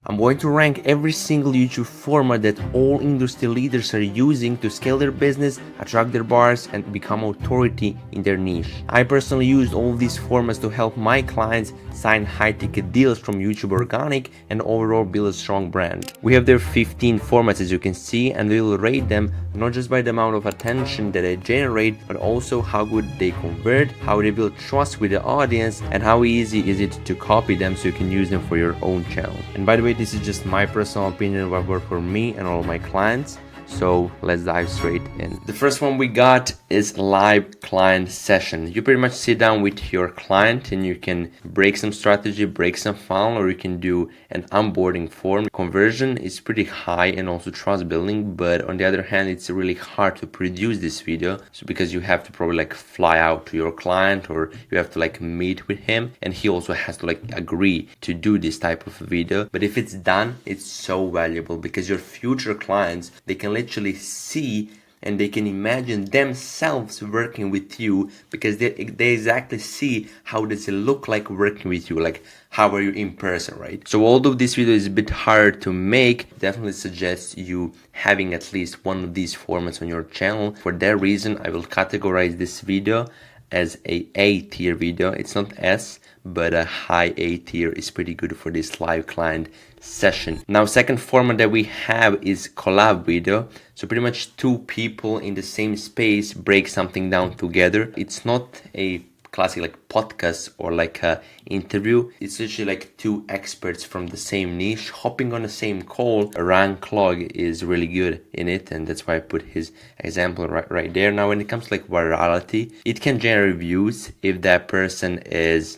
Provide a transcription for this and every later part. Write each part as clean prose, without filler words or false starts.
I'm going to rank every single YouTube format that all industry leaders are using to scale their business, attract their buyers, and become authority in their niche. I personally used all these formats to help my clients sign high-ticket deals from YouTube Organic and overall build a strong brand. We have their 15 formats as you can see, and we will rate them not just by the amount of attention that they generate, but also how good they convert, how they build trust with the audience, and how easy is it to copy them so you can use them for your own channel. And by the way, this is just my personal opinion of what worked for me and all my clients. So let's dive straight in. The first one we got is live client session. You pretty much sit down with your client and you can break some strategy, break some funnel, or you can do an onboarding form. Conversion is pretty high and also trust building, but on the other hand, it's really hard to produce this video. So because you have to probably like fly out to your client, or you have to like meet with him, and he also has to like agree to do this type of video. But if it's done, it's so valuable because your future clients, they can literally see and they can imagine themselves working with you because they exactly see how does it look like working with you, like how are you in person, right? So although this video is a bit hard to make, definitely suggest you having at least one of these formats on your channel. For that reason, I will categorize this video as A tier video. It's not S, but a high A tier is pretty good for this live client session. Now, second format that we have is collab video. So pretty much two people in the same space break something down together. It's not a classic like podcast or like a interview. It's literally like two experts from the same niche hopping on the same call. Rank Log is really good in it, and that's why I put his example right there. Now when it comes to like virality, it can generate views if that person is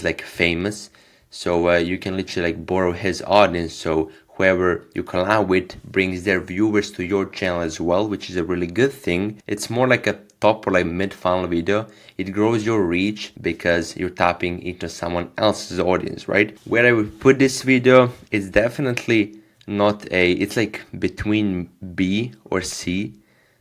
like famous. So you can literally like borrow his audience, so whoever you collab with brings their viewers to your channel as well, which is a really good thing. It's more like a top or like mid-funnel video. It grows your reach because you're tapping into someone else's audience, right? Where I would put this video, it's definitely not it's like between B or C,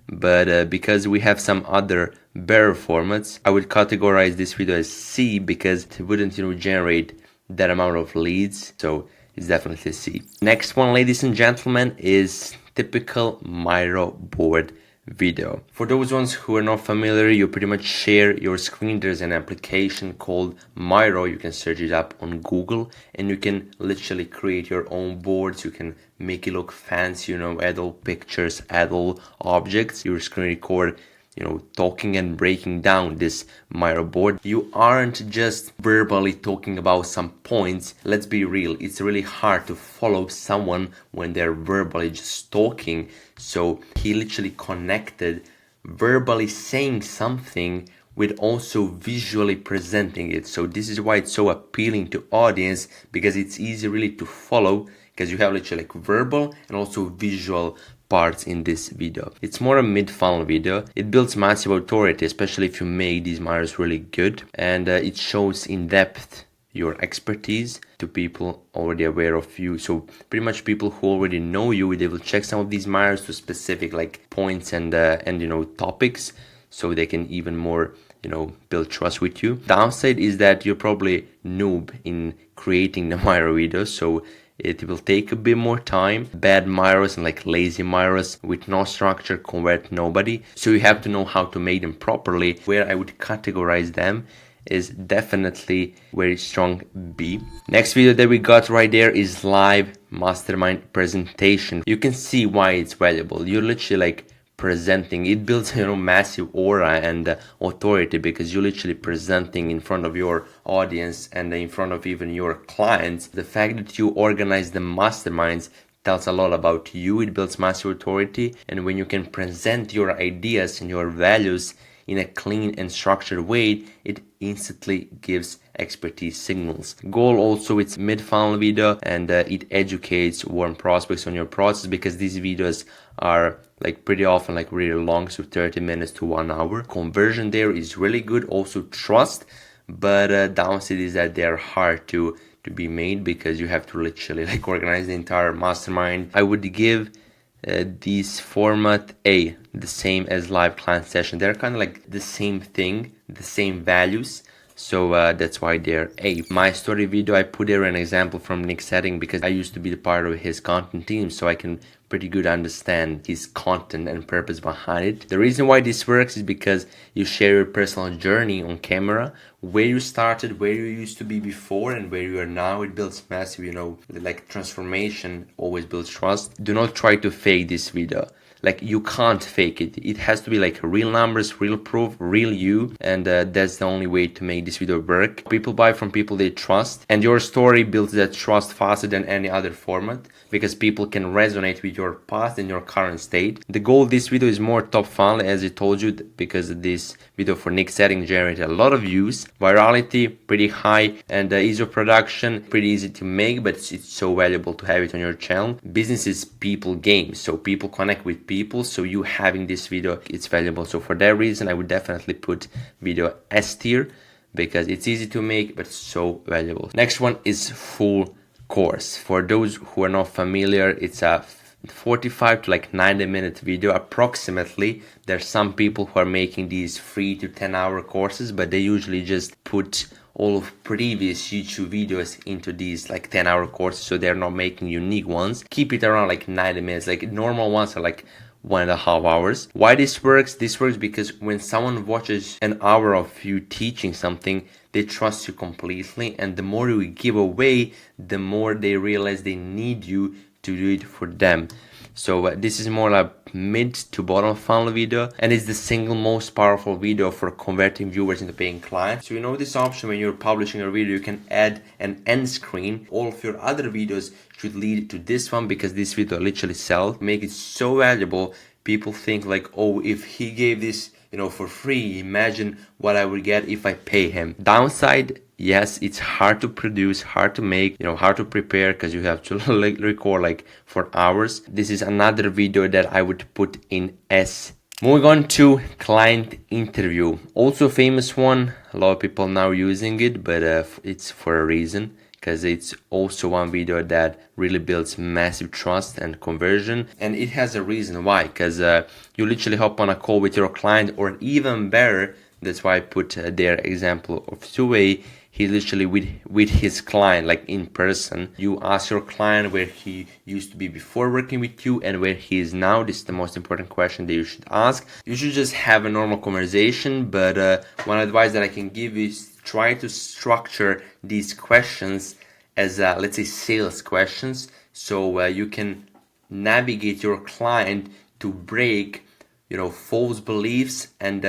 but because we have some other better formats, I would categorize this video as C because it wouldn't, generate that amount of leads. So it's definitely a C. Next one, ladies and gentlemen, is typical Miro board video. For those ones who are not familiar, you pretty much share your screen. There's an application called Miro. You can search it up on Google and you can literally create your own boards. You can make it look fancy, add all pictures, add all objects. Your screen record talking and breaking down this Miro board. You aren't just verbally talking about some points. Let's be real, it's really hard to follow someone when they're verbally just talking. So he literally connected verbally saying something with also visually presenting it. So this is why it's so appealing to audience, because it's easy really to follow because you have literally like verbal and also visual parts in this video. It's more a mid-funnel video. It builds massive authority, especially if you make these Miros really good, and it shows in depth your expertise to people already aware of you. So pretty much people who already know you, they will check some of these Miros to specific like points and topics, so they can even more build trust with you. Downside is that you're probably noob in creating the Miro videos, so it will take a bit more time. Bad Miros and like lazy Miros with no structure convert nobody. So you have to know how to make them properly. Where I would categorize them is definitely very strong B. Next video that we got right there is live mastermind presentation. You can see why it's valuable. You're literally like presenting. It builds massive aura and authority because you're literally presenting in front of your audience and in front of even your clients. The fact that you organize the masterminds tells a lot about you. It builds massive authority, and when you can present your ideas and your values in a clean and structured way, it instantly gives expertise signals. Goal also, it's mid-funnel video, and it educates warm prospects on your process, because these videos are like pretty often like really long, so 30 minutes to 1 hour. Conversion there is really good, also trust, but downside is that they are hard to be made because you have to literally like organize the entire mastermind. I would give this format A, the same as live client session. They're kind of like the same thing, the same values, So that's why they're A. My story video, I put there an example from Nick Setting because I used to be the part of his content team, so I can pretty good understand his content and purpose behind it. The reason why this works is because you share your personal journey on camera, where you started, where you used to be before, and where you are now. It builds massive, like transformation always builds trust. Do not try to fake this video. Like, you can't fake it. It has to be like real numbers, real proof, real you, and that's the only way to make this video work. People buy from people they trust, and your story builds that trust faster than any other format because people can resonate with your past and your current state. The goal of this video is more top funnel, as I told you, because this video for Nick Setting generated a lot of views, virality pretty high, and ease of production pretty easy to make, but it's so valuable to have it on your channel. Business is people game, so people connect with people, so you having this video, it's valuable. So for that reason, I would definitely put video S tier because it's easy to make but so valuable. Next one is full course. For those who are not familiar, it's a 45 to like 90-minute video approximately. There's some people who are making these 3 to 10-hour courses, but they usually just put all of previous YouTube videos into these like 10-hour courses, so they're not making unique ones. Keep it around like 90 minutes. Like normal ones are like 1.5 hours. Why this works? This works because when someone watches an hour of you teaching something, they trust you completely, and the more you give away, the more they realize they need you to do it for them. So this is more like mid to bottom funnel video, and it's the single most powerful video for converting viewers into paying clients. So this option, when you're publishing a video, you can add an end screen. All of your other videos should lead to this one because this video literally sells. Make it so valuable. People think like, oh, if he gave this for free, imagine what I would get if I pay him. Downside, yes, it's hard to produce, hard to make, hard to prepare because you have to record like for hours. This is another video that I would put in S. Moving on to client interview, also famous one. A lot of people now using it, but it's for a reason, because it's also one video that really builds massive trust and conversion. And it has a reason why, because you literally hop on a call with your client, or even better, that's why I put their example of two-way. He's literally with his client, like in person. You ask your client where he used to be before working with you and where he is now. This is the most important question that you should ask. You should just have a normal conversation, but one advice that I can give is try to structure these questions as let's say sales questions, so you can navigate your client to break false beliefs and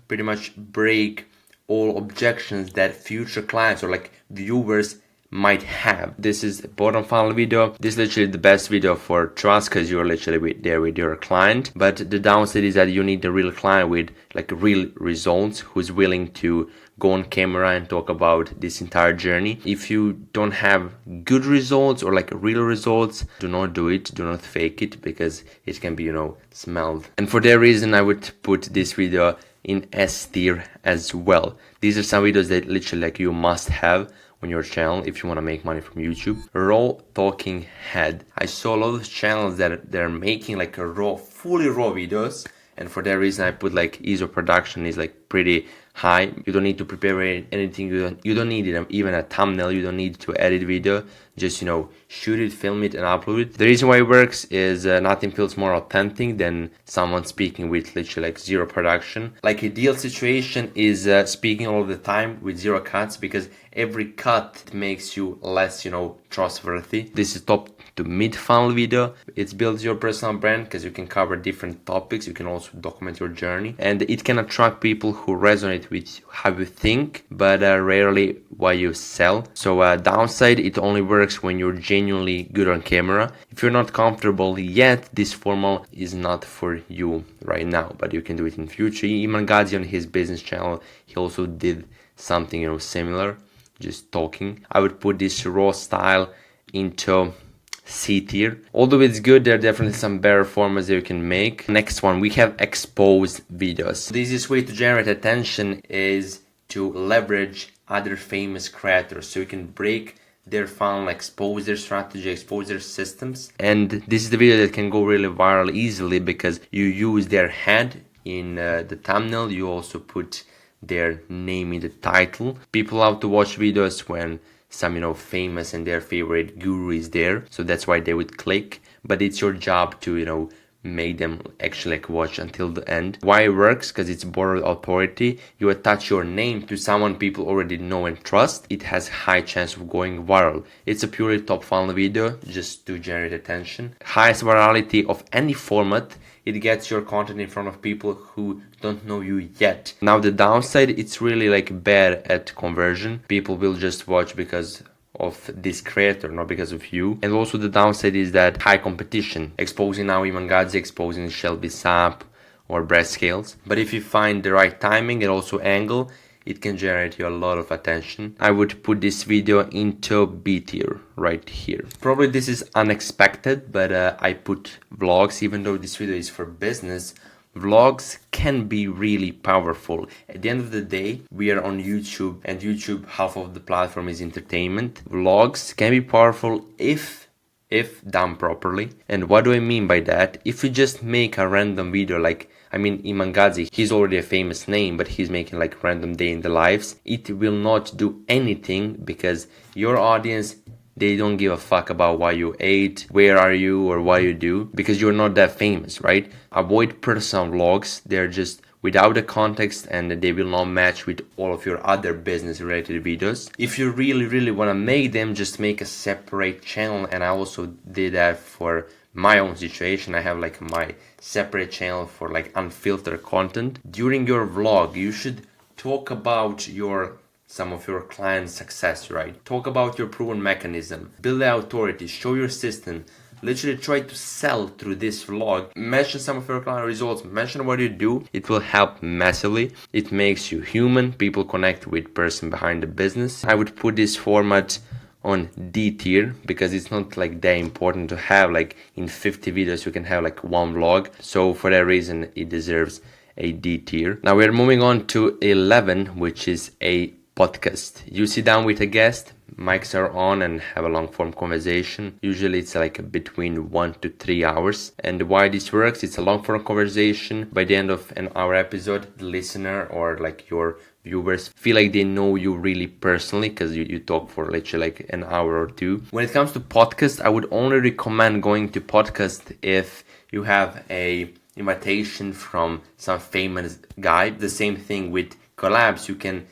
pretty much break all objections that future clients or like viewers might have. This is the bottom funnel video. This is literally the best video for trust because you're literally there with your client. But the downside is that you need a real client with like real results, who's willing to go on camera and talk about this entire journey. If you don't have good results or like real results, do not do it. Do not fake it because it can be, smelled. And for that reason, I would put this video in S tier as well. These are some videos that literally like you must have on your channel if you want to make money from YouTube. Raw talking head. I saw a lot of channels that they're making like a fully raw videos, and for that reason I put like ease of production is like pretty high. You don't need to prepare anything. You don't need it, even a thumbnail. You don't need to edit video. Just shoot it, film it, and upload it. The reason why it works is nothing feels more authentic than someone speaking with literally like zero production. Like ideal situation is speaking all the time with zero cuts, because every cut makes you less trustworthy. This is top to mid funnel video. It builds your personal brand because you can cover different topics. You can also document your journey, and it can attract people who resonate with how you think, but rarely why you sell. So downside, it only works when you're genuinely good on camera. If you're not comfortable yet, this format is not for you right now, but you can do it in future. Iman Ghazi on his business channel, he also did something similar, just talking. I would put this raw style into C tier. Although it's good, there are definitely some better formats that you can make. Next one, we have exposed videos. The easiest way to generate attention is to leverage other famous creators, so you can break their funnel, expose their strategy, expose their systems. And this is the video that can go really viral easily because you use their head in the thumbnail. You also put their name in the title. People love to watch videos when some, famous and their favorite guru is there. So that's why they would click. But it's your job to, make them actually watch until the end. Why it works? Because it's borrowed authority. You attach your name to someone people already know and trust. It has high chance of going viral. It's a purely top funnel video just to generate attention. Highest virality of any format. It gets your content in front of people who don't know you yet. Now the downside, it's really bad at conversion. People will just watch because of this creator, not because of you. And also the downside is that high competition. Exposing now Iman Gadzhi, exposing Shelby Sapp or Brad Scales. But if you find the right timing and also angle, it can generate you a lot of attention. I would put this video into B tier right here. Probably this is unexpected, but I put vlogs, even though this video is for business. Vlogs can be really powerful. At the end of the day, we are on YouTube, and YouTube, half of the platform is entertainment. Vlogs can be powerful if done properly. And what do I mean by that? If you just make a random video Iman Gadzhi, he's already a famous name, but he's making random day in the lives. It will not do anything because your audience, they don't give a fuck about what you ate, where are you, or what you do, because you're not that famous, right? Avoid personal vlogs. They're just without the context and they will not match with all of your other business related videos. If you really want to make them, just make a separate channel. And I also did that for my own situation. I have my separate channel for unfiltered content. During your vlog, you should talk about some of your clients' success, right? Talk about your proven mechanism, build the authority, show your system, literally try to sell through this vlog. Mention some of your client results, mention what you do. It will help massively. It makes you human. People connect with person behind the business. I would put this format on D tier because it's not that important to have in 50 videos you can have one vlog. So for that reason it deserves a D tier. Now we're moving on to 11, which is a podcast. You sit down with a guest, mics are on, and have a long form conversation. Usually it's between 1 to 3 hours. And why this works, it's a long form conversation. By the end of an hour episode, the listener or your viewers feel like they know you really personally because you talk for literally an hour or two. When it comes to podcast, I would only recommend going to podcast if you have a invitation from some famous guy. The same thing with collabs. You can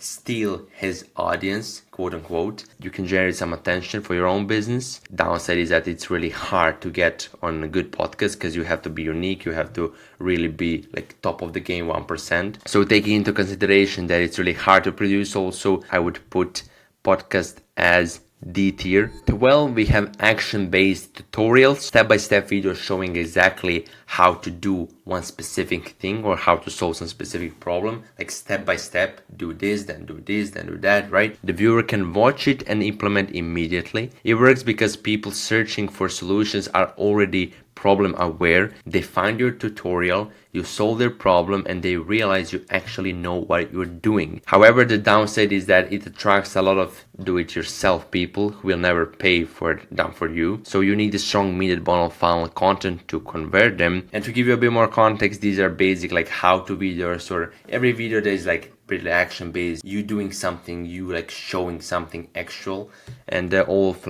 steal his audience, quote unquote. You can generate some attention for your own business. Downside is that it's really hard to get on a good podcast because you have to be unique. You have to really be top of the game 1%. So taking into consideration that it's really hard to produce, also I would put podcast as D tier. 12, we have action-based tutorials, step-by-step videos showing exactly how to do one specific thing or how to solve some specific problem, step-by-step, do this, then do this, then do that, right? The viewer can watch it and implement immediately. It works because people searching for solutions are already problem aware. They find your tutorial, you solve their problem, and they realize you actually know what you're doing. However, the downside is that it attracts a lot of do-it-yourself people who will never pay for it done for you. So you need a strong mid bottom funnel content to convert them. And to give you a bit more context, these are basic how-to videos, or every video that is pretty action based. You doing something, you showing something actual, and all of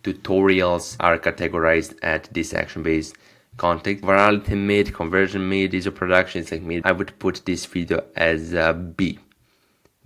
tutorials are categorized at this action based content. Virality mid, conversion mid, user production is mid. I would put this video as a B.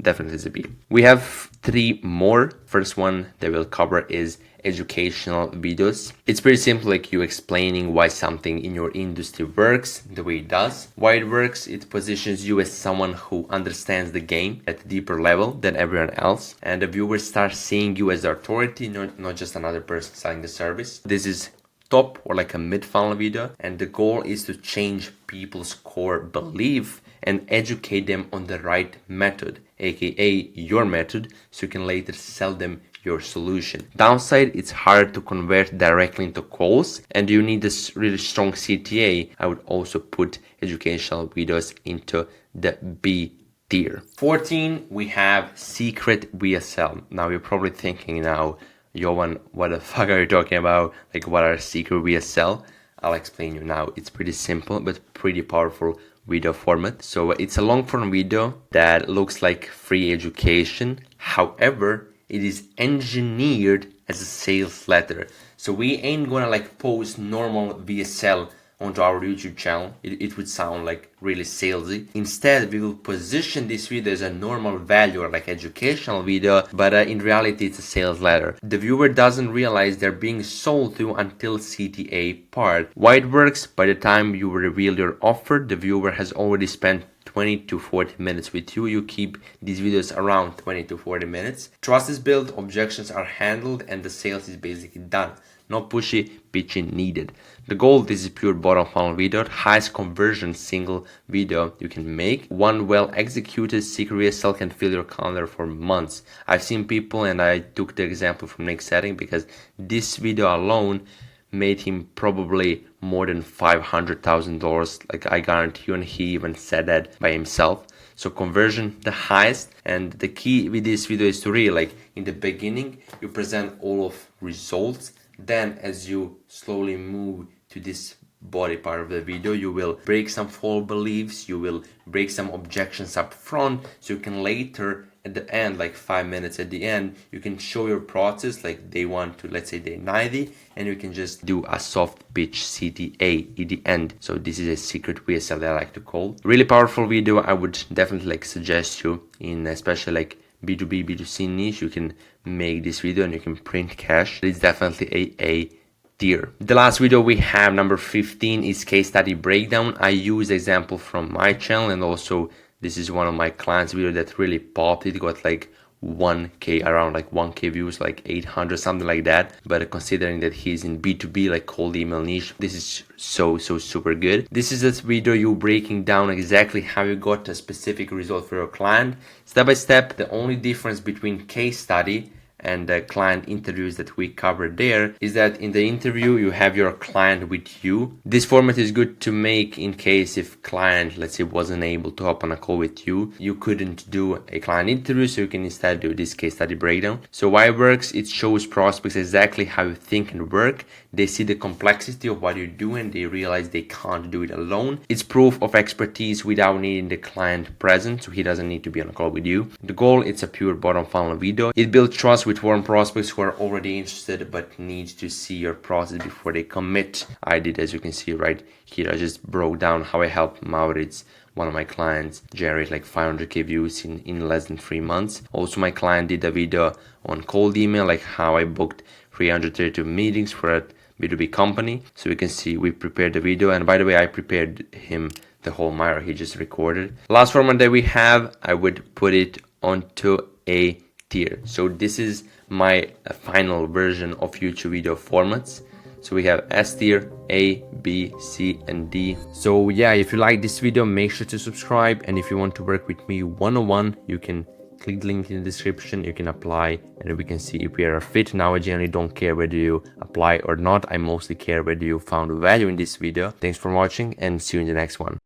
Definitely as a B. We have 3 more. First one that we'll cover is educational videos. It's pretty simple, you explaining why something in your industry works the way it does. Why it works, it positions you as someone who understands the game at a deeper level than everyone else, and the viewers start seeing you as the authority, not just another person selling the service. This is top or a mid-funnel video, and the goal is to change people's core belief and educate them on the right method, aka your method, so you can later sell them your solution. Downside, it's hard to convert directly into calls and you need this really strong CTA. I would also put educational videos into the B tier. 14, we have secret VSL. Now you're probably thinking now, Johan, what the fuck are you talking about? What are secret VSL? I'll explain you now. It's pretty simple but pretty powerful video format. So it's a long form video that looks like free education. However, it is engineered as a sales letter. So we ain't gonna like post normal VSL onto our YouTube channel. It would sound like really salesy. Instead, we will position this video as a normal value or like educational video, but in reality it's a sales letter. The viewer doesn't realize they're being sold to until CTA part. Why it works: by the time you reveal your offer, the viewer has already spent 20 to 40 minutes with you. You keep these videos around 20 to 40 minutes. Trust is built, objections are handled, and the sales is basically done. No pushy pitching needed. The goal: this is pure bottom funnel video, highest conversion single video you can make. One well executed secret VSL can fill your calendar for months. I've seen people, and I took the example from Nick Setting because this video alone made him probably more than $500,000, like I guarantee you, and he even said that by himself. So conversion the highest, and the key with this video is to really, like, in the beginning you present all of results. Then as you slowly move to this body part of the video, you will break some false beliefs, you will break some objections up front, so you can later at the end, like 5 minutes at the end, you can show your process like day 1 to, let's say, day 90, and you can just do a soft pitch CTA at the end. So this is a secret VSL that I like to call. Really powerful video. I would definitely like suggest you, in especially like B2B, B2C niche, you can make this video and you can print cash. It's definitely a tier. The last video we have, number 15, is case study breakdown. I use example from my channel, and also this is one of my clients' video that really popped. It got like 1k, around like 1k views, like 800, something like that. But considering that he's in B2B, like cold email niche, this is so super good. This is a video you breaking down exactly how you got a specific result for your client, step by step. The only difference between case study and the client interviews that we covered there is that in the interview you have your client with you. This format is good to make in case if client, let's say, wasn't able to hop on a call with you, you couldn't do a client interview, so you can instead do this case study breakdown. So why it works: it shows prospects exactly how you think and work. They see the complexity of what you do and they realize they can't do it alone. It's proof of expertise without needing the client present, so he doesn't need to be on a call with you. The goal: it's a pure bottom funnel video. It builds trust with warm prospects who are already interested but need to see your process before they commit. I did, as you can see right here, I just broke down how I helped Maurits, one of my clients, generate like 500k views in less than 3 months. Also, my client did a video on cold email, like how I booked 332 meetings for a B2B company. So you can see we prepared the video, and by the way, I prepared him the whole miro, he just recorded. Last format that we have, I would put it onto a tier. So this is my final version of YouTube video formats. So we have S tier, A, B, C, and D. So yeah, if you like this video, make sure to subscribe, and if you want to work with me one-on-one, you can click the link in the description, you can apply, and we can see if we are a fit. Now I generally don't care whether you apply or not, I mostly care whether you found value in this video. Thanks for watching, and see you in the next one.